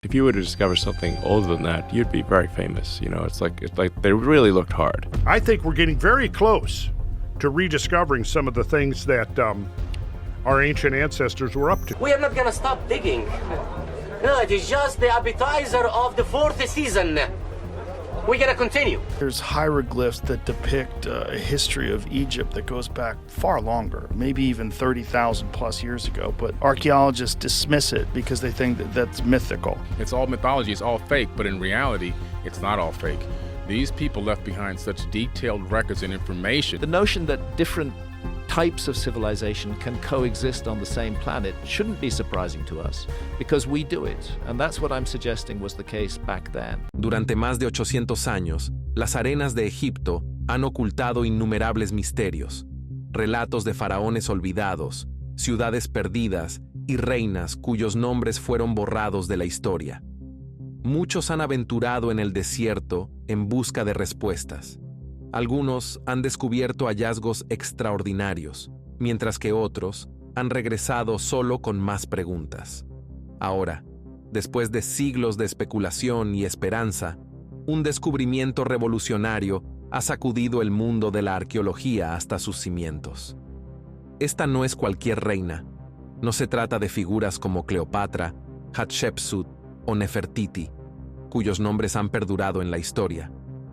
If you were to discover something older than that, you'd be very famous. It's like they really looked hard. I think we're getting very close to rediscovering some of the things that our ancient ancestors were up to. We are not gonna stop digging. No, it is just the appetizer of the fourth season. We're gonna continue. There's hieroglyphs that depict a history of Egypt that goes back far longer, maybe even 30,000 plus years ago, but archaeologists dismiss it because they think that that's mythical. It's all mythology, it's all fake, but in reality, it's not all fake. These people left behind such detailed records and information. The notion that different types of civilization can coexist on the same planet shouldn't be surprising to us, because we do it, and that's what I'm suggesting was the case back then. Durante más de 800 años, las arenas de Egipto han ocultado innumerables misterios, relatos de faraones olvidados, ciudades perdidas y reinas cuyos nombres fueron borrados de la historia. Muchos han aventurado en el desierto en busca de respuestas. Algunos han descubierto hallazgos extraordinarios, mientras que otros han regresado solo con más preguntas. Ahora, después de siglos de especulación y esperanza, un descubrimiento revolucionario ha sacudido el mundo de la arqueología hasta sus cimientos. Esta no es cualquier reina. No se trata de figuras como Cleopatra, Hatshepsut o Nefertiti, cuyos nombres han perdurado en la historia.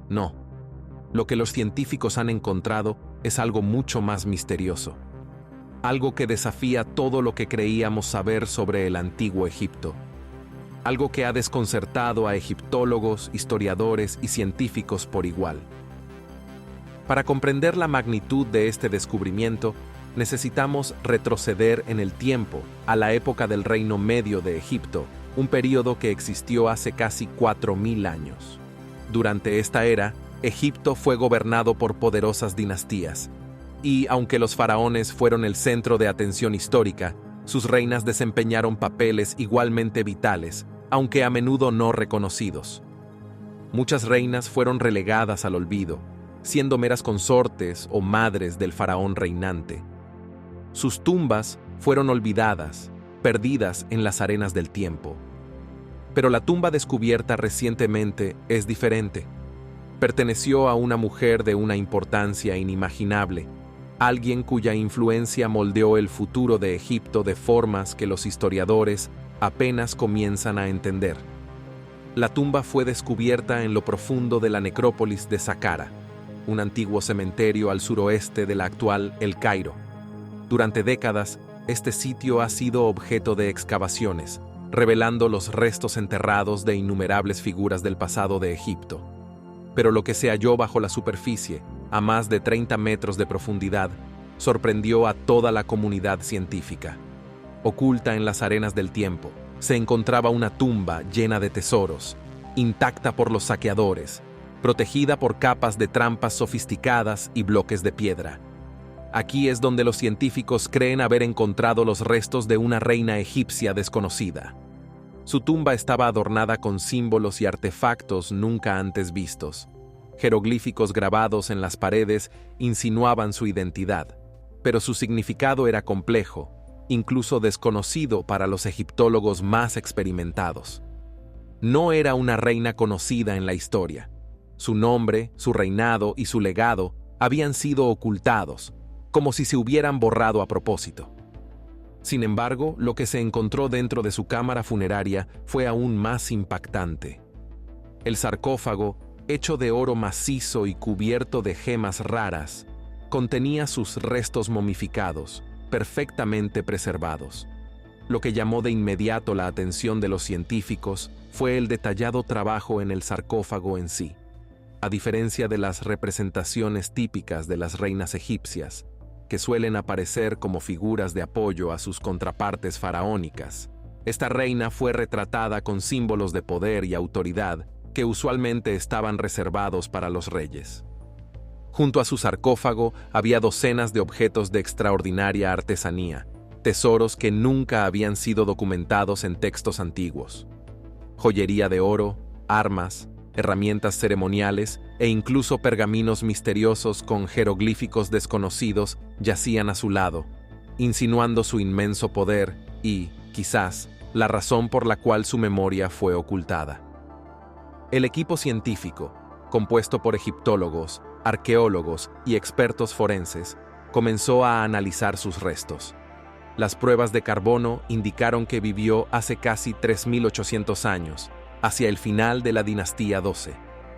No. Lo que los científicos han encontrado es algo mucho más misterioso. Algo que desafía todo lo que creíamos saber sobre el antiguo Egipto. Algo que ha desconcertado a egiptólogos, historiadores y científicos por igual. Para comprender la magnitud de este descubrimiento, necesitamos retroceder en el tiempo a la época del Reino Medio de Egipto, un período que existió hace casi 4000 años. Durante esta era, Egipto fue gobernado por poderosas dinastías, y aunque los faraones fueron el centro de atención histórica, sus reinas desempeñaron papeles igualmente vitales, aunque a menudo no reconocidos. Muchas reinas fueron relegadas al olvido, siendo meras consortes o madres del faraón reinante. Sus tumbas fueron olvidadas, perdidas en las arenas del tiempo. Pero la tumba descubierta recientemente es diferente. Perteneció a una mujer de una importancia inimaginable, alguien cuya influencia moldeó el futuro de Egipto de formas que los historiadores apenas comienzan a entender. La tumba fue descubierta en lo profundo de la necrópolis de Saqqara, un antiguo cementerio al suroeste de la actual El Cairo. Durante décadas, este sitio ha sido objeto de excavaciones, revelando los restos enterrados de innumerables figuras del pasado de Egipto. Pero lo que se halló bajo la superficie, a más de 30 metros de profundidad, sorprendió a toda la comunidad científica. Oculta en las arenas del tiempo, se encontraba una tumba llena de tesoros, intacta por los saqueadores, protegida por capas de trampas sofisticadas y bloques de piedra. Aquí es donde los científicos creen haber encontrado los restos de una reina egipcia desconocida. Su tumba estaba adornada con símbolos y artefactos nunca antes vistos. Jeroglíficos grabados en las paredes insinuaban su identidad, pero su significado era complejo, incluso desconocido para los egiptólogos más experimentados. No era una reina conocida en la historia. Su nombre, su reinado y su legado habían sido ocultados, como si se hubieran borrado a propósito. Sin embargo, lo que se encontró dentro de su cámara funeraria fue aún más impactante. El sarcófago, hecho de oro macizo y cubierto de gemas raras, contenía sus restos momificados, perfectamente preservados. Lo que llamó de inmediato la atención de los científicos fue el detallado trabajo en el sarcófago en sí. A diferencia de las representaciones típicas de las reinas egipcias, que suelen aparecer como figuras de apoyo a sus contrapartes faraónicas, esta reina fue retratada con símbolos de poder y autoridad que usualmente estaban reservados para los reyes. Junto a su sarcófago había docenas de objetos de extraordinaria artesanía, tesoros que nunca habían sido documentados en textos antiguos. Joyería de oro, armas, herramientas ceremoniales e incluso pergaminos misteriosos con jeroglíficos desconocidos yacían a su lado, insinuando su inmenso poder y, quizás, la razón por la cual su memoria fue ocultada. El equipo científico, compuesto por egiptólogos, arqueólogos y expertos forenses, comenzó a analizar sus restos. Las pruebas de carbono indicaron que vivió hace casi 3.800 años, hacia el final de la dinastía 12.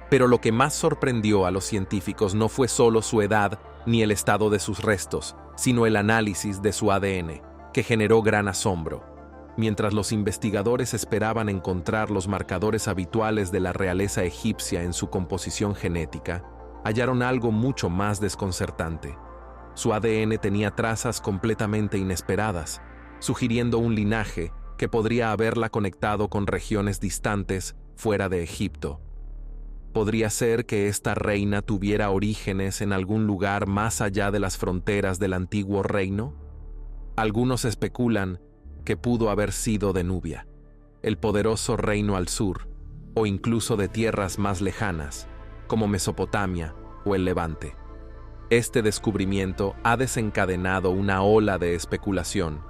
Pero lo que más sorprendió a los científicos no fue solo su edad ni el estado de sus restos, sino el análisis de su ADN, que generó gran asombro. Mientras los investigadores esperaban encontrar los marcadores habituales de la realeza egipcia en su composición genética, hallaron algo mucho más desconcertante. Su ADN tenía trazas completamente inesperadas, sugiriendo un linaje que podría haberla conectado con regiones distantes fuera de Egipto. ¿Podría ser que esta reina tuviera orígenes en algún lugar más allá de las fronteras del antiguo reino? Algunos especulan que pudo haber sido de Nubia, el poderoso reino al sur, o incluso de tierras más lejanas, como Mesopotamia o el Levante. Este descubrimiento ha desencadenado una ola de especulación,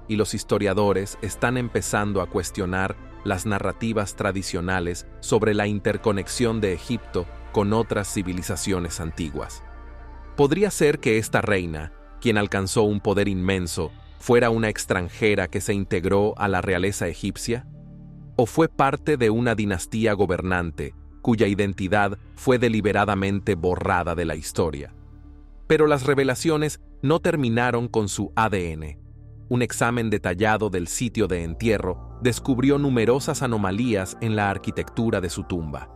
y los historiadores están empezando a cuestionar las narrativas tradicionales sobre la interconexión de Egipto con otras civilizaciones antiguas. ¿Podría ser que esta reina, quien alcanzó un poder inmenso, fuera una extranjera que se integró a la realeza egipcia? ¿O fue parte de una dinastía gobernante cuya identidad fue deliberadamente borrada de la historia? Pero las revelaciones no terminaron con su ADN. Un examen detallado del sitio de entierro descubrió numerosas anomalías en la arquitectura de su tumba.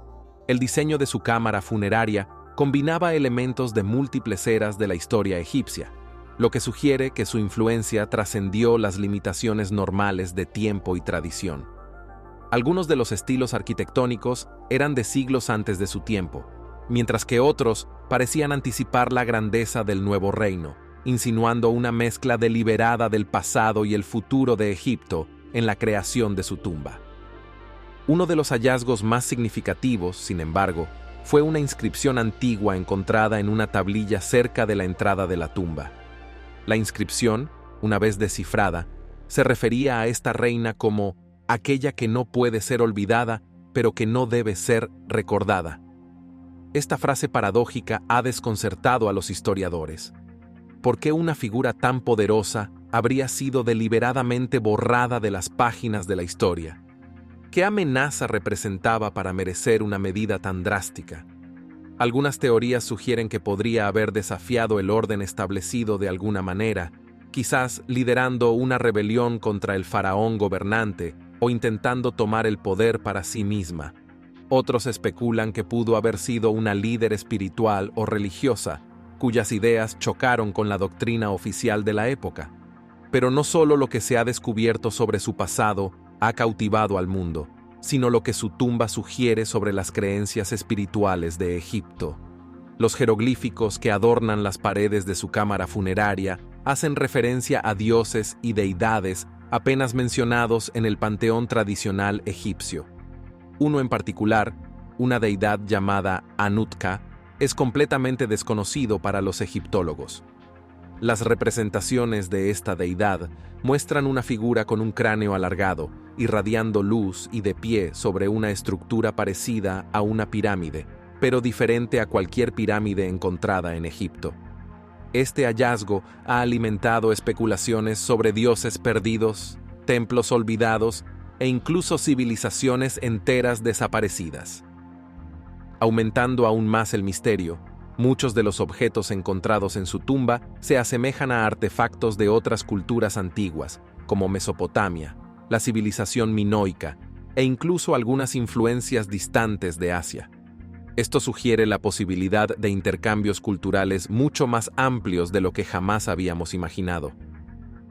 El diseño de su cámara funeraria combinaba elementos de múltiples eras de la historia egipcia, lo que sugiere que su influencia trascendió las limitaciones normales de tiempo y tradición. Algunos de los estilos arquitectónicos eran de siglos antes de su tiempo, mientras que otros parecían anticipar la grandeza del nuevo reino, insinuando una mezcla deliberada del pasado y el futuro de Egipto en la creación de su tumba. Uno de los hallazgos más significativos, sin embargo, fue una inscripción antigua encontrada en una tablilla cerca de la entrada de la tumba. La inscripción, una vez descifrada, se refería a esta reina como aquella que no puede ser olvidada, pero que no debe ser recordada. Esta frase paradójica ha desconcertado a los historiadores. ¿Por qué una figura tan poderosa habría sido deliberadamente borrada de las páginas de la historia? ¿Qué amenaza representaba para merecer una medida tan drástica? Algunas teorías sugieren que podría haber desafiado el orden establecido de alguna manera, quizás liderando una rebelión contra el faraón gobernante o intentando tomar el poder para sí misma. Otros especulan que pudo haber sido una líder espiritual o religiosa, cuyas ideas chocaron con la doctrina oficial de la época. Pero no solo lo que se ha descubierto sobre su pasado ha cautivado al mundo, sino lo que su tumba sugiere sobre las creencias espirituales de Egipto. Los jeroglíficos que adornan las paredes de su cámara funeraria hacen referencia a dioses y deidades apenas mencionados en el panteón tradicional egipcio. Uno en particular, una deidad llamada Anutka, es completamente desconocido para los egiptólogos. Las representaciones de esta deidad muestran una figura con un cráneo alargado, irradiando luz y de pie sobre una estructura parecida a una pirámide, pero diferente a cualquier pirámide encontrada en Egipto. Este hallazgo ha alimentado especulaciones sobre dioses perdidos, templos olvidados e incluso civilizaciones enteras desaparecidas. Aumentando aún más el misterio, muchos de los objetos encontrados en su tumba se asemejan a artefactos de otras culturas antiguas, como Mesopotamia, la civilización minoica e incluso algunas influencias distantes de Asia. Esto sugiere la posibilidad de intercambios culturales mucho más amplios de lo que jamás habíamos imaginado.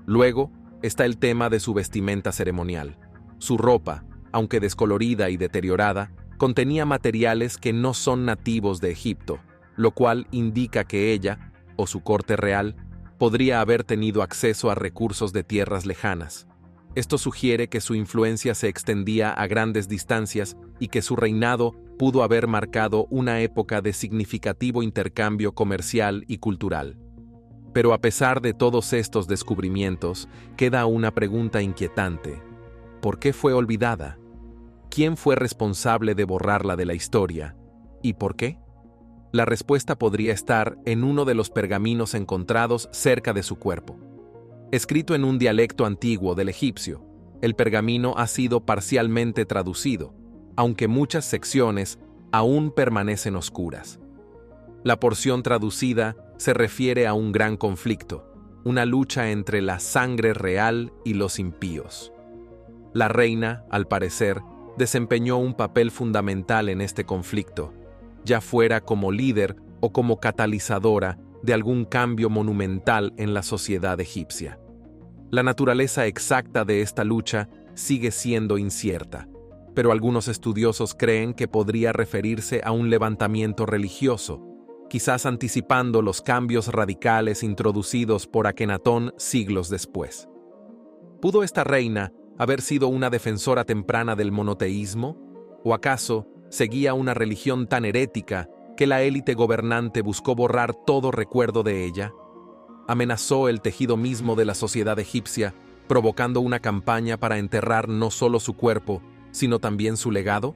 Luego está el tema de su vestimenta ceremonial. Su ropa, aunque descolorida y deteriorada, contenía materiales que no son nativos de Egipto, lo cual indica que ella, o su corte real, podría haber tenido acceso a recursos de tierras lejanas. Esto sugiere que su influencia se extendía a grandes distancias y que su reinado pudo haber marcado una época de significativo intercambio comercial y cultural. Pero a pesar de todos estos descubrimientos, queda una pregunta inquietante. ¿Por qué fue olvidada? ¿Quién fue responsable de borrarla de la historia? ¿Y por qué? La respuesta podría estar en uno de los pergaminos encontrados cerca de su cuerpo. Escrito en un dialecto antiguo del egipcio, el pergamino ha sido parcialmente traducido, aunque muchas secciones aún permanecen oscuras. La porción traducida se refiere a un gran conflicto, una lucha entre la sangre real y los impíos. La reina, al parecer, desempeñó un papel fundamental en este conflicto, ya fuera como líder o como catalizadora de algún cambio monumental en la sociedad egipcia. La naturaleza exacta de esta lucha sigue siendo incierta, pero algunos estudiosos creen que podría referirse a un levantamiento religioso, quizás anticipando los cambios radicales introducidos por Akenatón siglos después. ¿Pudo esta reina haber sido una defensora temprana del monoteísmo? ¿O acaso seguía una religión tan herética que la élite gobernante buscó borrar todo recuerdo de ella? ¿Amenazó el tejido mismo de la sociedad egipcia, provocando una campaña para enterrar no solo su cuerpo, sino también su legado?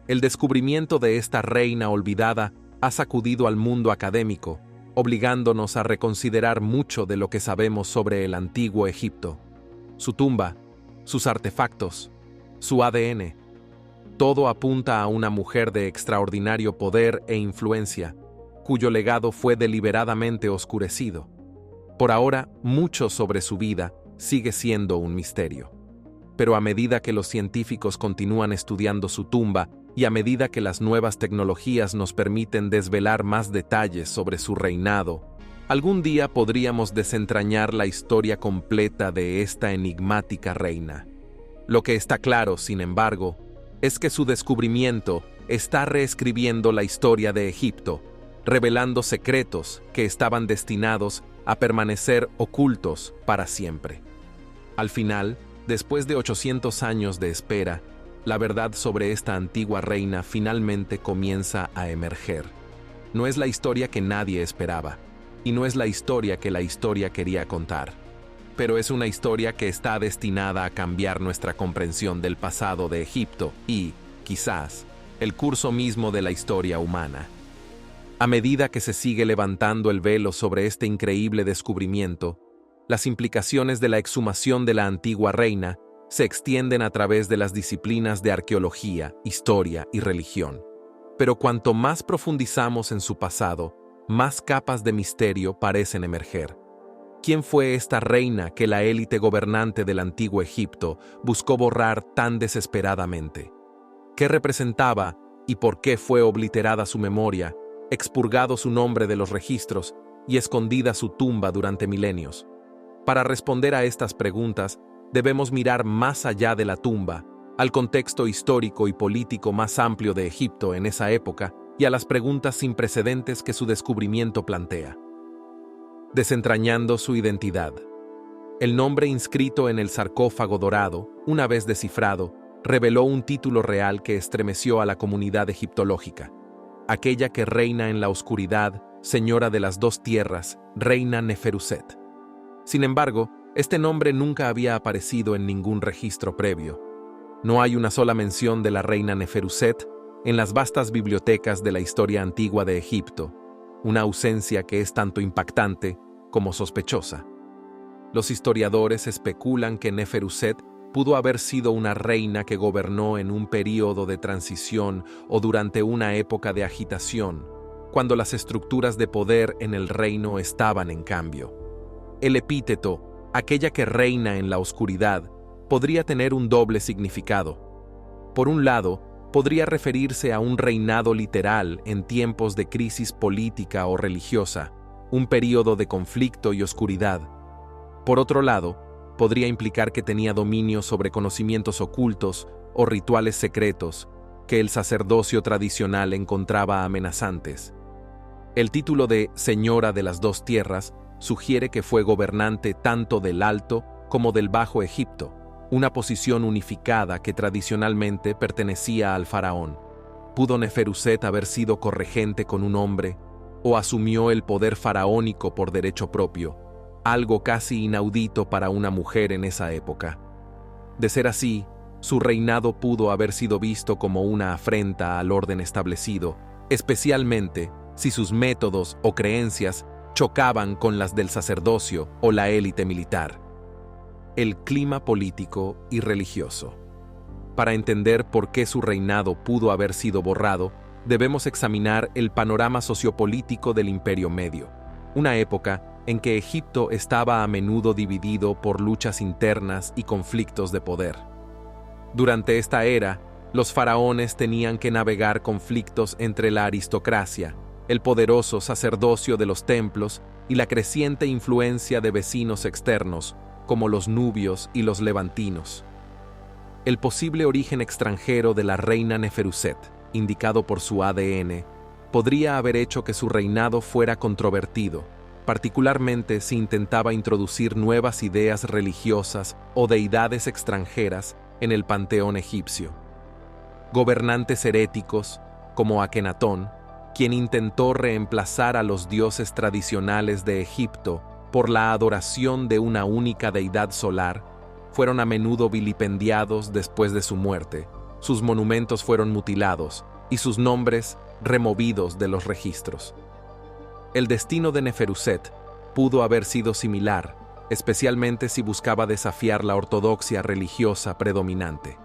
El descubrimiento de esta reina olvidada ha sacudido al mundo académico, obligándonos a reconsiderar mucho de lo que sabemos sobre el antiguo Egipto. Su tumba, sus artefactos, su ADN. Todo apunta a una mujer de extraordinario poder e influencia, cuyo legado fue deliberadamente oscurecido. Por ahora, mucho sobre su vida sigue siendo un misterio. Pero a medida que los científicos continúan estudiando su tumba y a medida que las nuevas tecnologías nos permiten desvelar más detalles sobre su reinado, algún día podríamos desentrañar la historia completa de esta enigmática reina. Lo que está claro, sin embargo, es que su descubrimiento está reescribiendo la historia de Egipto, revelando secretos que estaban destinados a permanecer ocultos para siempre. Al final, después de 800 años de espera, la verdad sobre esta antigua reina finalmente comienza a emerger. No es la historia que nadie esperaba, y no es la historia que la historia quería contar, pero es una historia que está destinada a cambiar nuestra comprensión del pasado de Egipto y, quizás, el curso mismo de la historia humana. A medida que se sigue levantando el velo sobre este increíble descubrimiento, las implicaciones de la exhumación de la antigua reina se extienden a través de las disciplinas de arqueología, historia y religión. Pero cuanto más profundizamos en su pasado, más capas de misterio parecen emerger. ¿Quién fue esta reina que la élite gobernante del antiguo Egipto buscó borrar tan desesperadamente? ¿Qué representaba y por qué fue obliterada su memoria, expurgado su nombre de los registros y escondida su tumba durante milenios? Para responder a estas preguntas, debemos mirar más allá de la tumba, al contexto histórico y político más amplio de Egipto en esa época y a las preguntas sin precedentes que su descubrimiento plantea. Desentrañando su identidad. El nombre inscrito en el sarcófago dorado, una vez descifrado, reveló un título real que estremeció a la comunidad egiptológica. Aquella que reina en la oscuridad, señora de las dos tierras, reina Neferuset. Sin embargo, este nombre nunca había aparecido en ningún registro previo. No hay una sola mención de la reina Neferuset en las vastas bibliotecas de la historia antigua de Egipto, una ausencia que es tanto impactante como sospechosa. Los historiadores especulan que Neferuset pudo haber sido una reina que gobernó en un período de transición o durante una época de agitación, cuando las estructuras de poder en el reino estaban en cambio. El epíteto, aquella que reina en la oscuridad, podría tener un doble significado. Por un lado, podría referirse a un reinado literal en tiempos de crisis política o religiosa, un período de conflicto y oscuridad. Por otro lado, podría implicar que tenía dominio sobre conocimientos ocultos o rituales secretos que el sacerdocio tradicional encontraba amenazantes. El título de Señora de las Dos Tierras sugiere que fue gobernante tanto del Alto como del Bajo Egipto, una posición unificada que tradicionalmente pertenecía al faraón. ¿Pudo Neferuset haber sido corregente con un hombre o asumió el poder faraónico por derecho propio, algo casi inaudito para una mujer en esa época? De ser así, su reinado pudo haber sido visto como una afrenta al orden establecido, especialmente si sus métodos o creencias chocaban con las del sacerdocio o la élite militar. El clima político y religioso. Para entender por qué su reinado pudo haber sido borrado, debemos examinar el panorama sociopolítico del Imperio Medio, una época en que Egipto estaba a menudo dividido por luchas internas y conflictos de poder. Durante esta era, los faraones tenían que navegar conflictos entre la aristocracia, el poderoso sacerdocio de los templos y la creciente influencia de vecinos externos, como los nubios y los levantinos. El posible origen extranjero de la reina Neferuset, indicado por su ADN, podría haber hecho que su reinado fuera controvertido, particularmente si intentaba introducir nuevas ideas religiosas o deidades extranjeras en el panteón egipcio. Gobernantes heréticos, como Akenatón, quien intentó reemplazar a los dioses tradicionales de Egipto por la adoración de una única deidad solar, fueron a menudo vilipendiados después de su muerte, sus monumentos fueron mutilados y sus nombres removidos de los registros. El destino de Neferuset pudo haber sido similar, especialmente si buscaba desafiar la ortodoxia religiosa predominante.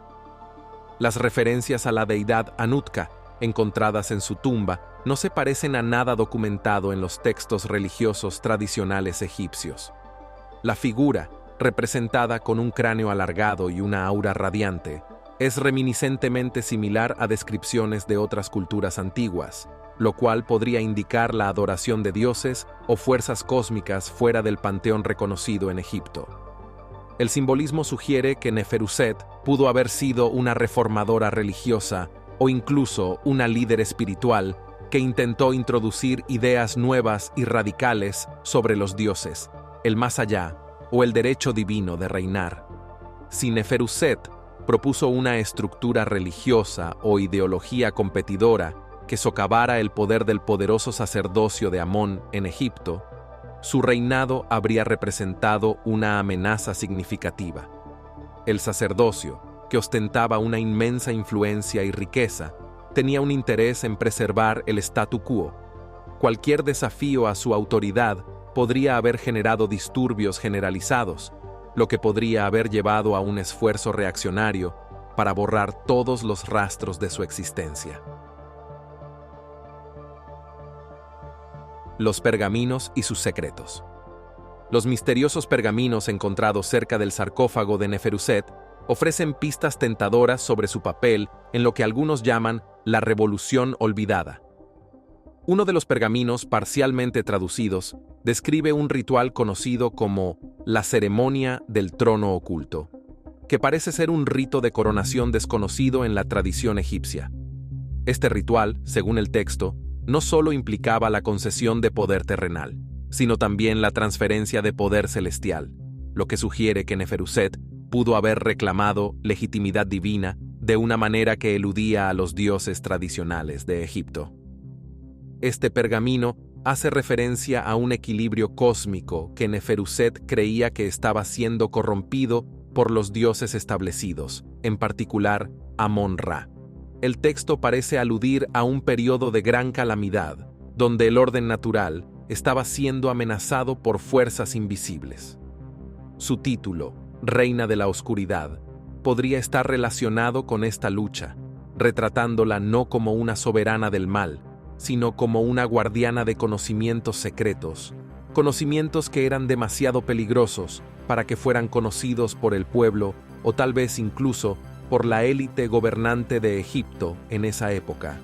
Las referencias a la deidad Anutka, encontradas en su tumba, no se parecen a nada documentado en los textos religiosos tradicionales egipcios. La figura, representada con un cráneo alargado y una aura radiante, es reminiscentemente similar a descripciones de otras culturas antiguas, lo cual podría indicar la adoración de dioses o fuerzas cósmicas fuera del panteón reconocido en Egipto. El simbolismo sugiere que Neferuset pudo haber sido una reformadora religiosa o incluso una líder espiritual que intentó introducir ideas nuevas y radicales sobre los dioses, el más allá o el derecho divino de reinar. Si Neferuset propuso una estructura religiosa o ideología competidora que socavara el poder del poderoso sacerdocio de Amón en Egipto, su reinado habría representado una amenaza significativa. El sacerdocio, que ostentaba una inmensa influencia y riqueza, tenía un interés en preservar el statu quo. Cualquier desafío a su autoridad podría haber generado disturbios generalizados, lo que podría haber llevado a un esfuerzo reaccionario para borrar todos los rastros de su existencia. Los pergaminos y sus secretos. Los misteriosos pergaminos encontrados cerca del sarcófago de Neferuset ofrecen pistas tentadoras sobre su papel en lo que algunos llaman la revolución olvidada. Uno de los pergaminos parcialmente traducidos describe un ritual conocido como la ceremonia del trono oculto, que parece ser un rito de coronación desconocido en la tradición egipcia. Este ritual, según el texto, no solo implicaba la concesión de poder terrenal, sino también la transferencia de poder celestial, lo que sugiere que Neferuset pudo haber reclamado legitimidad divina de una manera que eludía a los dioses tradicionales de Egipto. Este pergamino hace referencia a un equilibrio cósmico que Neferuset creía que estaba siendo corrompido por los dioses establecidos, en particular Amón-Ra. El texto parece aludir a un periodo de gran calamidad, donde el orden natural estaba siendo amenazado por fuerzas invisibles. Su título, Reina de la Oscuridad, podría estar relacionado con esta lucha, retratándola no como una soberana del mal, sino como una guardiana de conocimientos secretos, conocimientos que eran demasiado peligrosos para que fueran conocidos por el pueblo o tal vez incluso por la élite gobernante de Egipto en esa época.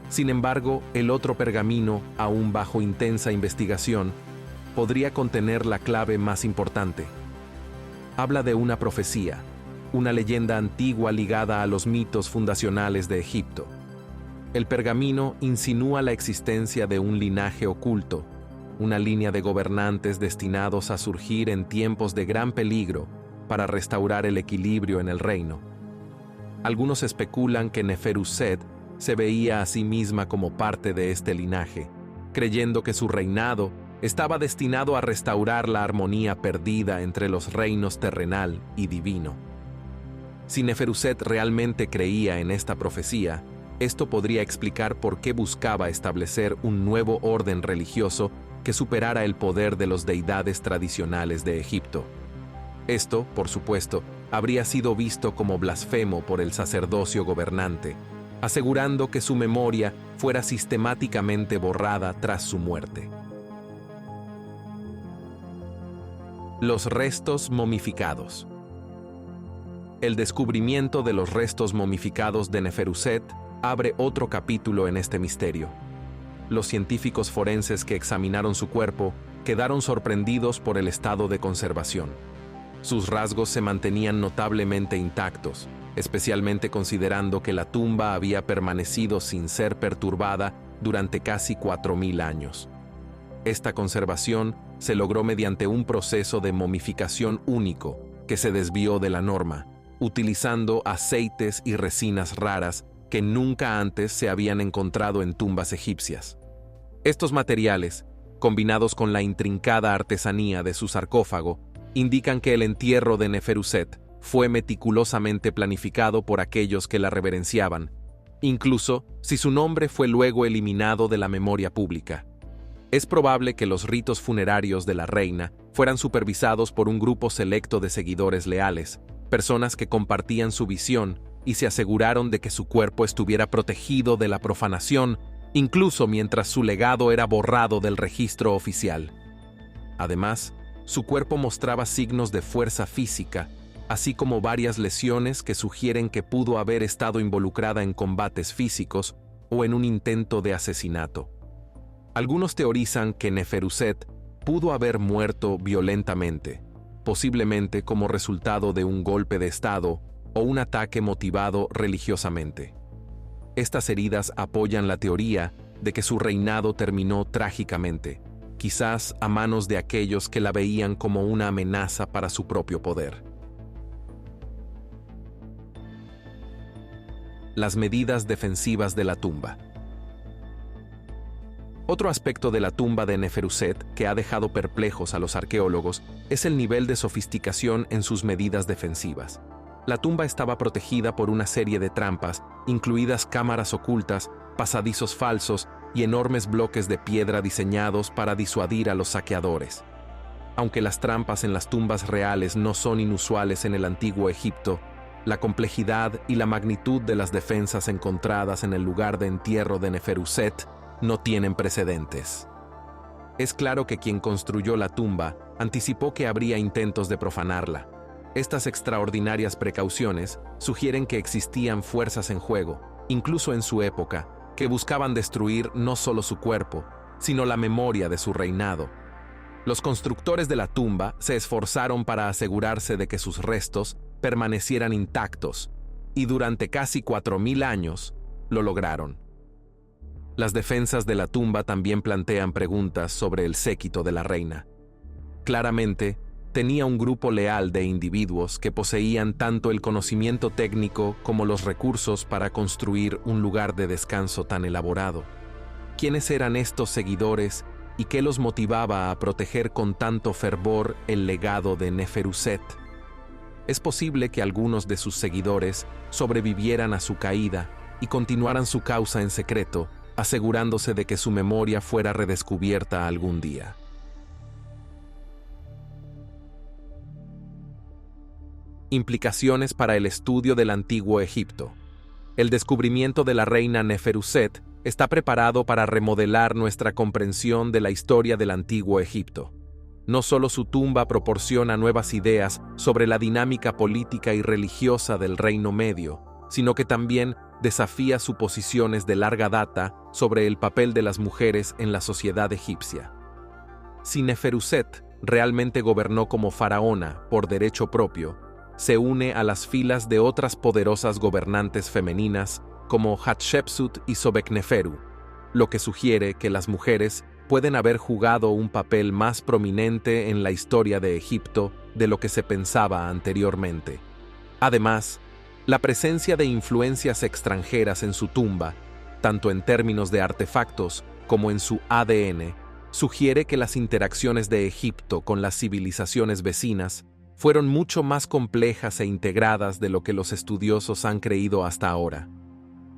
Sin embargo, el otro pergamino, aún bajo intensa investigación, podría contener la clave más importante. Habla de una profecía, una leyenda antigua ligada a los mitos fundacionales de Egipto. El pergamino insinúa la existencia de un linaje oculto, una línea de gobernantes destinados a surgir en tiempos de gran peligro para restaurar el equilibrio en el reino. Algunos especulan que Neferuset se veía a sí misma como parte de este linaje, creyendo que su reinado estaba destinado a restaurar la armonía perdida entre los reinos terrenal y divino. Si Neferuset realmente creía en esta profecía, esto podría explicar por qué buscaba establecer un nuevo orden religioso que superara el poder de las deidades tradicionales de Egipto. Esto, por supuesto, habría sido visto como blasfemo por el sacerdocio gobernante, asegurando que su memoria fuera sistemáticamente borrada tras su muerte. Los restos momificados. El descubrimiento de los restos momificados de Neferuset abre otro capítulo en este misterio. Los científicos forenses que examinaron su cuerpo quedaron sorprendidos por el estado de conservación. Sus rasgos se mantenían notablemente intactos, especialmente considerando que la tumba había permanecido sin ser perturbada durante casi 4.000 años. Esta conservación se logró mediante un proceso de momificación único que se desvió de la norma, utilizando aceites y resinas raras que nunca antes se habían encontrado en tumbas egipcias. Estos materiales, combinados con la intrincada artesanía de su sarcófago, indican que el entierro de Neferuset fue meticulosamente planificado por aquellos que la reverenciaban, incluso si su nombre fue luego eliminado de la memoria pública. Es probable que los ritos funerarios de la reina fueran supervisados por un grupo selecto de seguidores leales, personas que compartían su visión y se aseguraron de que su cuerpo estuviera protegido de la profanación, incluso mientras su legado era borrado del registro oficial. Además, su cuerpo mostraba signos de fuerza física, así como varias lesiones que sugieren que pudo haber estado involucrada en combates físicos o en un intento de asesinato. Algunos teorizan que Neferuset pudo haber muerto violentamente, posiblemente como resultado de un golpe de estado o un ataque motivado religiosamente. Estas heridas apoyan la teoría de que su reinado terminó trágicamente, quizás a manos de aquellos que la veían como una amenaza para su propio poder. Las medidas defensivas de la tumba. Otro aspecto de la tumba de Neferuset que ha dejado perplejos a los arqueólogos es el nivel de sofisticación en sus medidas defensivas. La tumba estaba protegida por una serie de trampas, incluidas cámaras ocultas, pasadizos falsos y enormes bloques de piedra diseñados para disuadir a los saqueadores. Aunque las trampas en las tumbas reales no son inusuales en el antiguo Egipto, la complejidad y la magnitud de las defensas encontradas en el lugar de entierro de Neferuset no tienen precedentes. Es claro que quien construyó la tumba anticipó que habría intentos de profanarla. Estas extraordinarias precauciones sugieren que existían fuerzas en juego, incluso en su época, que buscaban destruir no solo su cuerpo, sino la memoria de su reinado. Los constructores de la tumba se esforzaron para asegurarse de que sus restos permanecieran intactos, y durante casi 4.000 años lo lograron. Las defensas de la tumba también plantean preguntas sobre el séquito de la reina. Claramente, tenía un grupo leal de individuos que poseían tanto el conocimiento técnico como los recursos para construir un lugar de descanso tan elaborado. ¿Quiénes eran estos seguidores y qué los motivaba a proteger con tanto fervor el legado de Neferuset? Es posible que algunos de sus seguidores sobrevivieran a su caída y continuaran su causa en secreto, asegurándose de que su memoria fuera redescubierta algún día. Implicaciones para el estudio del antiguo Egipto. El descubrimiento de la reina Neferuset está preparado para remodelar nuestra comprensión de la historia del antiguo Egipto. No solo su tumba proporciona nuevas ideas sobre la dinámica política y religiosa del Reino Medio, sino que también desafía suposiciones de larga data sobre el papel de las mujeres en la sociedad egipcia. Si Neferuset realmente gobernó como faraona por derecho propio, se une a las filas de otras poderosas gobernantes femeninas como Hatshepsut y Sobekneferu, lo que sugiere que las mujeres pueden haber jugado un papel más prominente en la historia de Egipto de lo que se pensaba anteriormente. Además, la presencia de influencias extranjeras en su tumba, tanto en términos de artefactos como en su ADN, sugiere que las interacciones de Egipto con las civilizaciones vecinas fueron mucho más complejas e integradas de lo que los estudiosos han creído hasta ahora.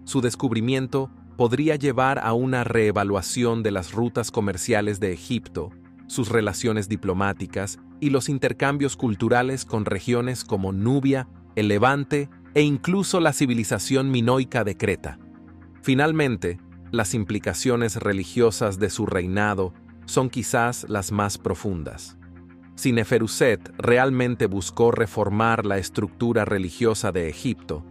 Su descubrimiento podría llevar a una reevaluación de las rutas comerciales de Egipto, sus relaciones diplomáticas y los intercambios culturales con regiones como Nubia, el Levante e incluso la civilización minoica de Creta. Finalmente, las implicaciones religiosas de su reinado son quizás las más profundas. Si Neferuset realmente buscó reformar la estructura religiosa de Egipto,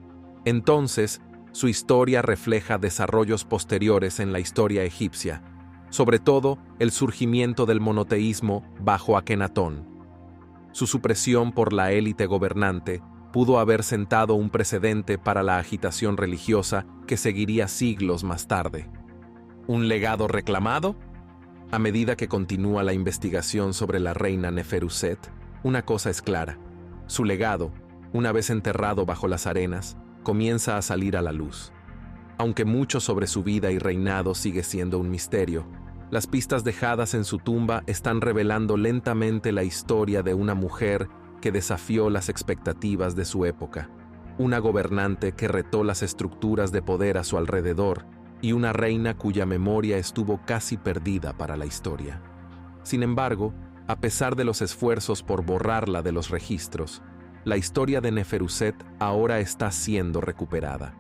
entonces su historia refleja desarrollos posteriores en la historia egipcia, sobre todo el surgimiento del monoteísmo bajo Akenatón. Su supresión por la élite gobernante pudo haber sentado un precedente para la agitación religiosa que seguiría siglos más tarde. ¿Un legado reclamado? A medida que continúa la investigación sobre la reina Neferuset, una cosa es clara: su legado, una vez enterrado bajo las arenas, comienza a salir a la luz. Aunque mucho sobre su vida y reinado sigue siendo un misterio, las pistas dejadas en su tumba están revelando lentamente la historia de una mujer que desafió las expectativas de su época, una gobernante que retó las estructuras de poder a su alrededor y una reina cuya memoria estuvo casi perdida para la historia. Sin embargo, a pesar de los esfuerzos por borrarla de los registros, la historia de Neferuset ahora está siendo recuperada.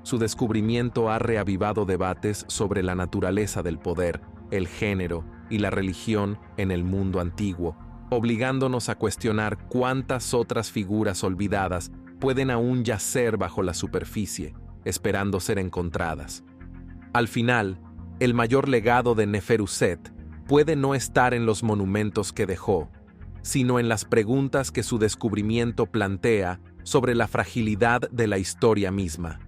Su descubrimiento ha reavivado debates sobre la naturaleza del poder, el género y la religión en el mundo antiguo, obligándonos a cuestionar cuántas otras figuras olvidadas pueden aún yacer bajo la superficie, esperando ser encontradas. Al final, el mayor legado de Neferuset puede no estar en los monumentos que dejó, sino en las preguntas que su descubrimiento plantea sobre la fragilidad de la historia misma.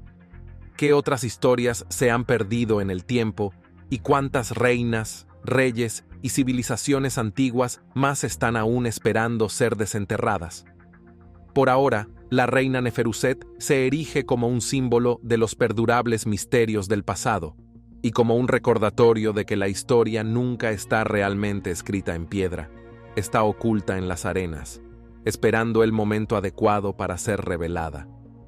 ¿Qué otras historias se han perdido en el tiempo y cuántas reinas, reyes y civilizaciones antiguas más están aún esperando ser desenterradas? Por ahora, la reina Neferuset se erige como un símbolo de los perdurables misterios del pasado y como un recordatorio de que la historia nunca está realmente escrita en piedra, está oculta en las arenas, esperando el momento adecuado para ser revelada.